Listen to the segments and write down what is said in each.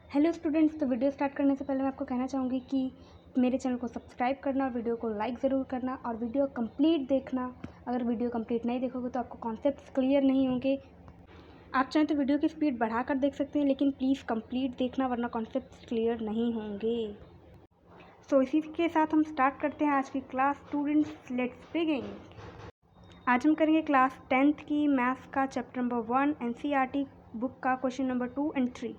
Hello students, तो video start करने से पहले मैं आपको कहना चाहूँगी कि मेरे चैनल को सब्सक्राइब करना, वीडियो को लाइक ज़रूर करना और वीडियो कंप्लीट देखना। अगर वीडियो कंप्लीट नहीं देखोगे तो आपको कॉन्सेप्ट्स क्लियर नहीं होंगे। आप चाहें तो वीडियो की स्पीड बढ़ाकर देख सकते हैं, लेकिन प्लीज़ कंप्लीट देखना वरना कॉन्सेप्ट्स क्लियर नहीं होंगे। सो इसी के साथ हम स्टार्ट करते हैं आज की क्लास। Students, let's begin. आज हम करेंगे क्लास 10th की मैथ्स का चैप्टर नंबर 1 NCERT बुक का क्वेश्चन नंबर 2 और 3।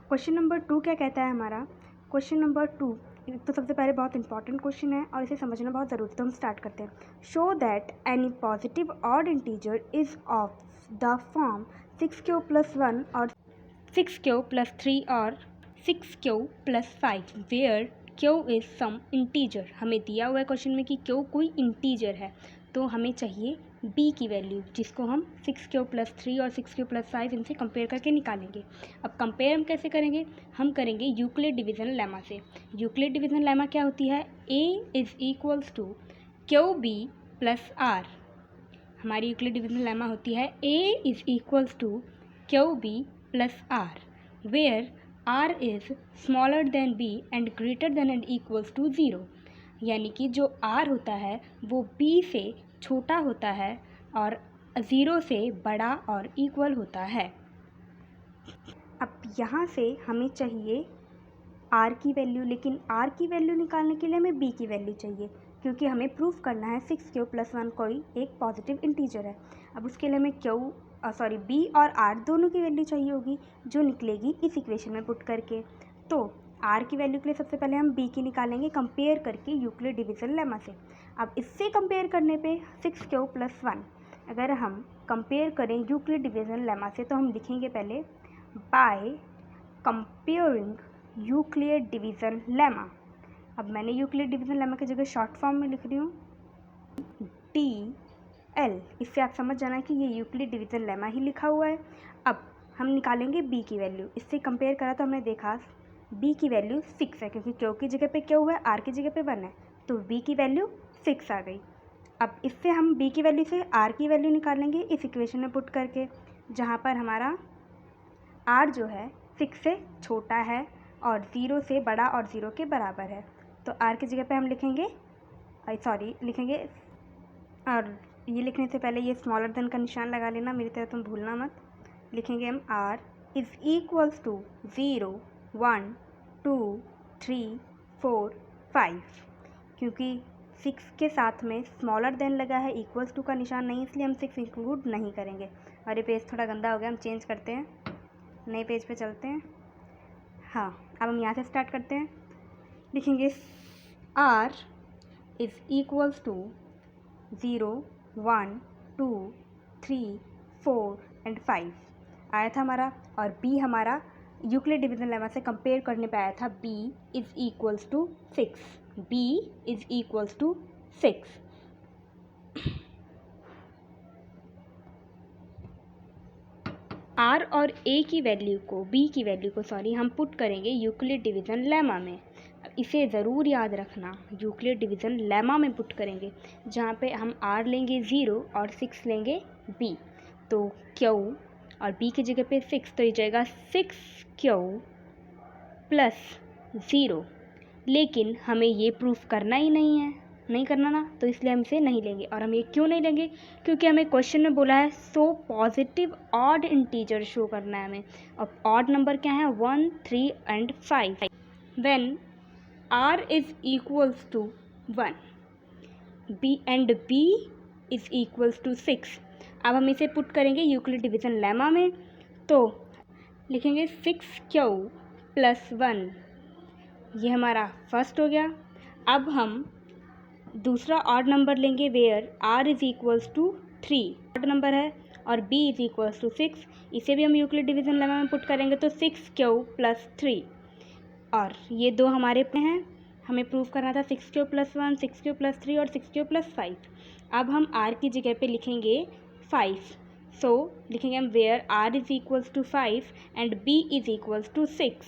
क्वेश्चन नंबर 2 क्या कहता है हमारा? क्वेश्चन नंबर 2 तो सबसे पहले बहुत इंपॉर्टेंट क्वेश्चन है और इसे समझना बहुत ज़रूरी है, तो हम स्टार्ट करते हैं। Show that any positive odd integer is of the form 6q + 1 और 6q + 3 और 6q + 5 where q is some integer. हमें दिया हुआ है क्वेश्चन में कि q कोई इंटीजर है, तो हमें चाहिए b की वैल्यू, जिसको हम 6q + 3 और 6q + 5 इनसे कंपेयर करके निकालेंगे। अब कंपेयर हम कैसे करेंगे? हम करेंगे यूक्लिड डिवीज़न लेमा से। यूक्लिड डिवीज़न लेमा क्या होती है? a is equals to QB + R। हमारी यूक्लिड डिवीज़न लेमा होती है a is equals to QB + R where R is smaller than b and greater than and equals to 0। यानी कि जो R होता है वो B से छोटा होता है और 0 से बड़ा और इक्वल होता है। अब यहाँ से हमें चाहिए R की वैल्यू, लेकिन R की वैल्यू निकालने के लिए हमें B की वैल्यू चाहिए, क्योंकि हमें प्रूफ करना है 6q + 1 कोई एक पॉजिटिव इंटीजर है। अब उसके लिए हमें B और R दोनों की वैल्यू चाहिए होगी, जो निकलेगी इस इक्वेशन में पुट करके। तो R की वैल्यू के लिए सबसे पहले हम B की निकालेंगे कंपेयर करके यूक्लिड डिवीज़न लेमा से। अब इससे कंपेयर करने पे 6q + 1 अगर हम कंपेयर करें यूक्लिड डिवीज़न लेमा से, तो हम लिखेंगे पहले by comparing Euclid division lemma. अब मैंने यूक्लिड डिवीज़न लेमा की जगह शॉर्ट फॉर्म में लिख रही हूँ DL। इससे आप समझ जाना कि ये यूक्लिड डिवीज़न लेमा ही लिखा हुआ है। अब हम निकालेंगे B की वैल्यू। इससे कंपेयर करा तो हमने देखा B की वैल्यू 6 है, क्योंकि Q की जगह पे Q है, R की जगह पे 1 है, तो B की वैल्यू 6 आ गई। अब इससे हम B की वैल्यू से R की वैल्यू निकालेंगे इस इक्वेशन में पुट करके, जहाँ पर हमारा R जो है 6 से छोटा है और 0 से बड़ा और 0 के बराबर है। तो R की जगह पे हम लिखेंगे और ये लिखने से पहले ये स्मॉलर देन का निशान लगा लेना, मेरी तरह तुम भूलना मत। लिखेंगे हम R इज़ इक्वल्स टू 0 1 2 3 4 5, क्योंकि 6 के साथ में स्मॉलर देन लगा है, इक्वल्स टू का निशान नहीं, इसलिए हम 6 इंक्लूड नहीं करेंगे। और ये पेज थोड़ा गंदा हो गया, हम चेंज करते हैं, नए पेज पे चलते हैं। हाँ, अब हम यहाँ से स्टार्ट करते हैं। लिखेंगे R is equals to 0 1 2 3 4 and 5 आया था हमारा, और B हमारा यूक्लिड डिवीज़न लेमा से कंपेयर करने पे आया था B is equals to 6। B is equals to 6। R और A की वैल्यू को B की वैल्यू को हम पुट करेंगे यूक्लिड डिवीज़न लेमा में। इसे ज़रूर याद रखना, यूक्लिड डिवीज़न लेमा में पुट करेंगे, जहाँ पे हम R लेंगे 0 और 6 लेंगे B। तो Q और B की जगह पे 6, तो ये जाएगा 6Q + 0। लेकिन हमें ये प्रूफ करना ही नहीं करना ना, तो इसलिए हम इसे नहीं लेंगे। और हम ये क्यों नहीं लेंगे? क्योंकि हमें क्वेश्चन में बोला है so positive odd integer show करना है हमें। अब ऑड नंबर क्या है? 1 3 and 5 when R is equals to 1 B and B is equals to 6। अब हम इसे पुट करेंगे यूक्लिड डिवीज़न लेमा में, तो लिखेंगे 6Q + 1, ये हमारा फर्स्ट हो गया। अब हम दूसरा ऑड नंबर लेंगे where R is equals to 3, odd number है, और B इज़ इक्वल्स टू 6, इसे भी हम यूक्लिड डिवीज़न लेमा में पुट करेंगे, तो 6Q + 3। और ये दो हमारे पे हैं, हमें प्रूफ करना था 6Q + 1 6Q + 3 और 6Q + 5। अब हम R की जगह पे लिखेंगे 5, सो लिखेंगे हम where R is equals to 5 and B is equals to 6।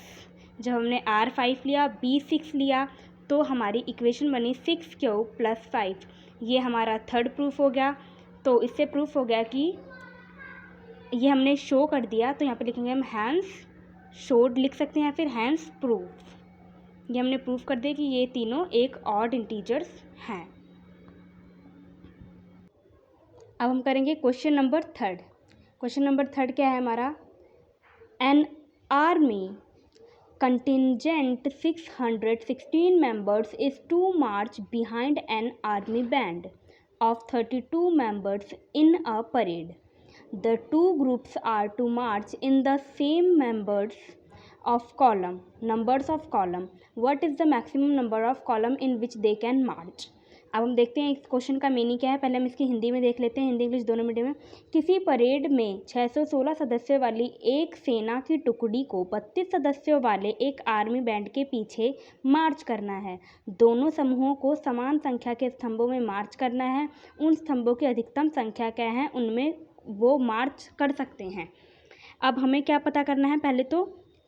जब हमने R 5 लिया, B 6 लिया, तो हमारी इक्वेशन बनी 6Q + 5। ये हमारा थर्ड प्रूफ हो गया। तो इससे प्रूफ हो गया कि ये हमने शो कर दिया, तो यहाँ पे लिखेंगे हम हैंस शोड लिख सकते हैं या फिर हैंस प्रूफ, ये हमने प्रूफ कर दिया कि ये तीनों एक ऑड इंटीजर्स हैं। अब हम करेंगे question number third. Question number third क्या है हमारा, an army contingent 616 members is to march behind an army band of 32 members in a parade. The two groups are to march in the same numbers of column. What is the maximum number of column in which they can march? अब हम देखते हैं इस question का meaning क्या है। पहले हम इसकी हिंदी में देख लेते हैं, हिंदी इंग्लिश दोनों मीडियम में। किसी परेड में 616 सदस्यों वाली एक सेना की टुकड़ी को 32 सदस्यों वाले एक आर्मी बैंड के पीछे मार्च करना है। दोनों समूहों को समान संख्या के स्तंभों में मार्च करना है। उन स्तंभों की अधिकतम संख्या क्या है, उनमें वो मार्च कर सकते हैं। अब हमें क्या पता करना है, पहले तो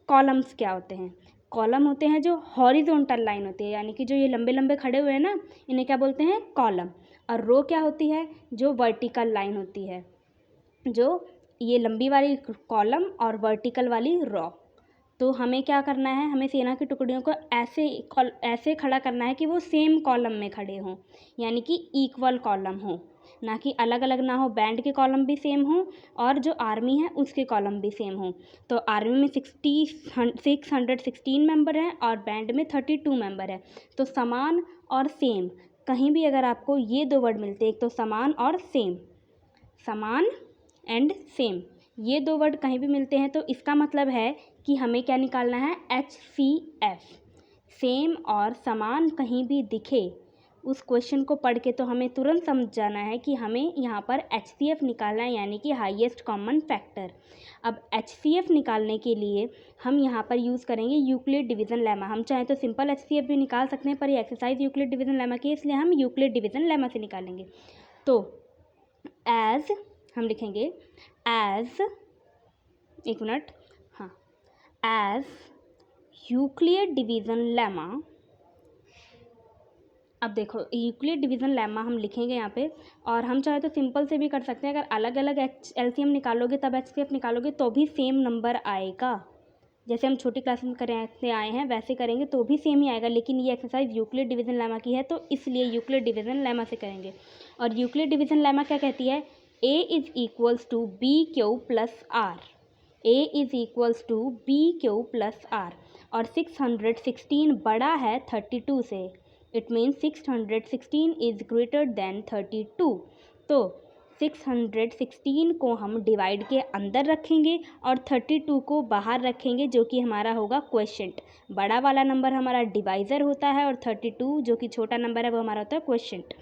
कॉलम्स क्या होते हैं। कॉलम होते हैं जो हॉरिजॉन्टल लाइन होती है, यानी कि जो ये लंबे लंबे खड़े हुए हैं ना, इन्हें क्या बोलते हैं, कॉलम। और रो क्या होती है, जो वर्टिकल लाइन होती है, जो ये लंबी वाली कॉलम और वर्टिकल वाली रो। तो हमें क्या करना है, हमें सेना की टुकड़ियों को ऐसे खड़ा करना है कि वो सेम कॉलम में खड़े हों, यानी कि इक्वल कॉलम हो, ना कि अलग अलग ना हो। बैंड के कॉलम भी सेम हो और जो आर्मी है उसके कॉलम भी सेम हो। तो आर्मी में 616 मेंबर हैं और बैंड में 32 मेंबर है। तो समान और सेम, कहीं भी अगर आपको ये दो वर्ड मिलते हैं, एक तो समान और सेम, समान एंड सेम, ये दो वर्ड कहीं भी मिलते हैं, तो इसका मतलब है कि हमें क्या निकालना है, HCF। सेम और समान कहीं भी दिखे, उस क्वेश्चन को पढ़ के तो हमें तुरंत समझ जाना है कि हमें यहाँ पर HCF निकालना है, यानी कि हाईएस्ट कॉमन फैक्टर। अब HCF निकालने के लिए हम यहाँ पर यूज़ करेंगे यूक्लिड डिवीज़न लेमा। हम चाहें तो सिंपल HCF भी निकाल सकते हैं, पर ये एक्सरसाइज यूक्लिड डिवीज़न लेमा की, इसलिए हम यूक्लिड डिवीज़न लेमा से निकालेंगे। तो एज हम लिखेंगे एज, एक मिनट, हाँ, एज यूक्लिड डिवीज़न लेमा। अब देखो यूक्लिड डिवीज़न लेमा हम लिखेंगे यहाँ पे, और हम चाहे तो सिंपल से भी कर सकते हैं। अगर अलग अलग LCM निकालोगे तब HCF निकालोगे तो भी सेम नंबर आएगा। जैसे हम छोटी क्लास में करते आए हैं वैसे करेंगे तो भी सेम ही आएगा, लेकिन ये एक्सरसाइज यूक्लिड डिवीज़न लेमा की है, तो इसलिए यूक्लिड डिवीज़न लेमा से करेंगे। और यूक्लिड डिवीज़न लेमा क्या कहती है, A is equals to BQ plus R। A is equals to BQ plus R। और 616 बड़ा है 32 से, it means 616 is greater than 32। तो 616 को हम डिवाइड के अंदर रखेंगे और 32 को बाहर रखेंगे, जो कि हमारा होगा क्वोशिएंट। बड़ा वाला नंबर हमारा डिवाइज़र होता है और 32 जो कि छोटा नंबर है वो हमारा होता है क्वोशिएंट।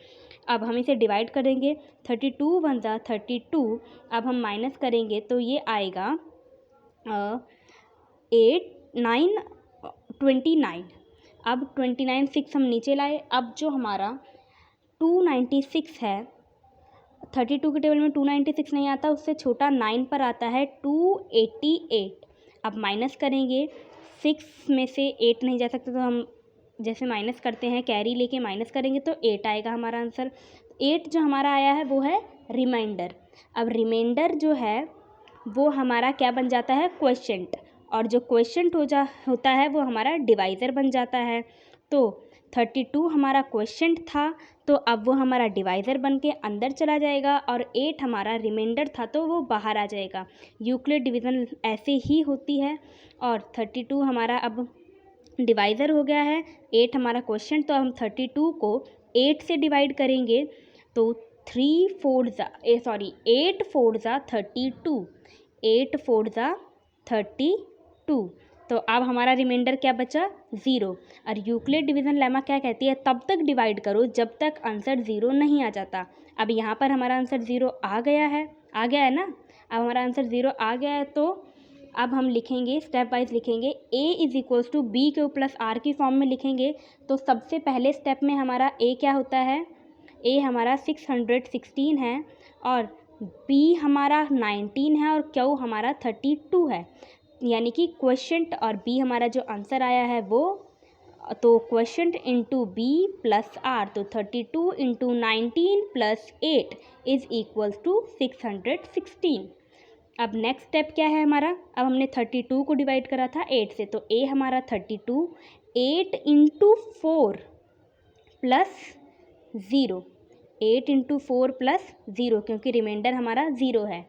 अब हम इसे डिवाइड करेंगे, 32 बन जा 32। अब हम माइनस करेंगे तो ये आएगा 29। अब 29 6 हम नीचे लाए। अब जो हमारा 296 है, 32 के टेबल में 296 नहीं आता, उससे छोटा 9 पर आता है 288। अब माइनस करेंगे, 6 में से 8 नहीं जा सकता, तो हम जैसे माइनस करते हैं कैरी लेके माइनस करेंगे तो 8 आएगा हमारा आंसर। 8 जो हमारा आया है वो है रिमाइंडर। अब रिमाइंडर जो है वो हमारा क्या बन जाता है, क्वोशिएंट, और जो क्वोशिएंट होता है वो हमारा डिवाइज़र बन जाता है। तो 32 हमारा क्वोशिएंट था, तो अब वो हमारा डिवाइज़र बन के अंदर चला जाएगा, और 8 हमारा रिमाइंडर था तो वो बाहर आ जाएगा। यूक्लिड डिवीज़न ऐसे ही होती है। और 32 हमारा अब डिवाइज़र हो गया है, 8 हमारा क्वोशिएंट, तो हम 32 को 8 से डिवाइड करेंगे तो 8 4 ज़ा 32, 8 4 ज़ा 32। तो अब हमारा रिमाइंडर क्या बचा, 0। और यूक्लिड डिवीज़न लेमा क्या कहती है, तब तक डिवाइड करो जब तक आंसर 0 नहीं आ जाता। अब यहाँ पर हमारा आंसर 0 आ गया है ना। अब हमारा आंसर 0 आ गया है, तो अब हम लिखेंगे स्टेप वाइज लिखेंगे। A is equals to BQ plus R की फॉर्म में लिखेंगे। तो सबसे पहले स्टेप में हमारा A क्या होता है, A हमारा 616 है, और B हमारा 19 है, और Q हमारा 32 है। यानी कि क्वोशिएंट और B हमारा जो आंसर आया है वो, तो quotient into B plus R, तो 32 into 19 plus 8 is equals to 616। अब नेक्स्ट स्टेप क्या है हमारा, अब हमने 32 को डिवाइड करा था 8 से, तो ए हमारा 32, 8 इंटू 4 प्लस 0, 8 इंटू 4 प्लस 0, क्योंकि रिमाइंडर हमारा 0 है।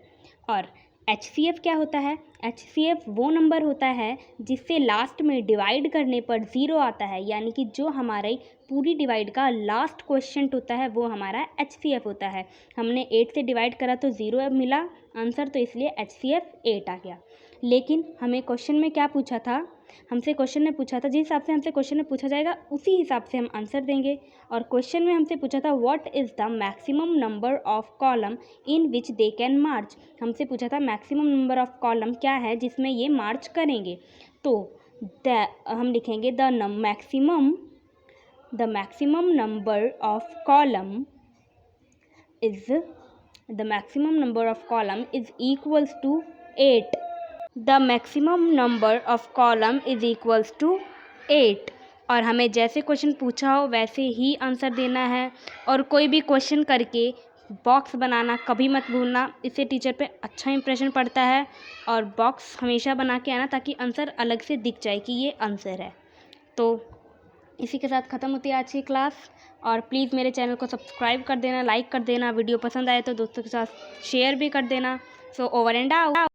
और HCF क्या होता है, HCF वो नंबर होता है जिससे लास्ट में डिवाइड करने पर 0 आता है, यानी कि जो हमारे पूरी डिवाइड का लास्ट क्वेश्चन होता है वो हमारा HCF होता है। हमने 8 से डिवाइड करा तो 0 मिला आंसर, तो इसलिए HCF 8 आ गया। लेकिन हमें क्वेश्चन में क्या पूछा था, हमसे क्वेश्चन ने पूछा था, जिस हिसाब से हमसे क्वेश्चन में पूछा जाएगा उसी हिसाब से हम आंसर देंगे। और क्वेश्चन में हमसे पूछा था what is the maximum number of column in which they can march, हमसे पूछा था मैक्सिमम नंबर ऑफ कॉलम क्या है जिसमें ये मार्च करेंगे। तो हम लिखेंगे the maximum number of column is equals to 8। The maximum number of column is equals to 8। और हमें जैसे क्वेश्चन पूछा हो वैसे ही आंसर देना है। और कोई भी क्वेश्चन करके बॉक्स बनाना कभी मत भूलना, इससे टीचर पे अच्छा इंप्रेशन पड़ता है। और बॉक्स हमेशा बना के आना ताकि आंसर अलग से दिख जाए कि ये आंसर है। तो इसी के साथ ख़त्म होती है आज की क्लास। और प्लीज़ मेरे चैनल को सब्सक्राइब कर देना, लाइक कर देना, वीडियो पसंद आए तो दोस्तों के साथ शेयर भी कर देना। So over and out.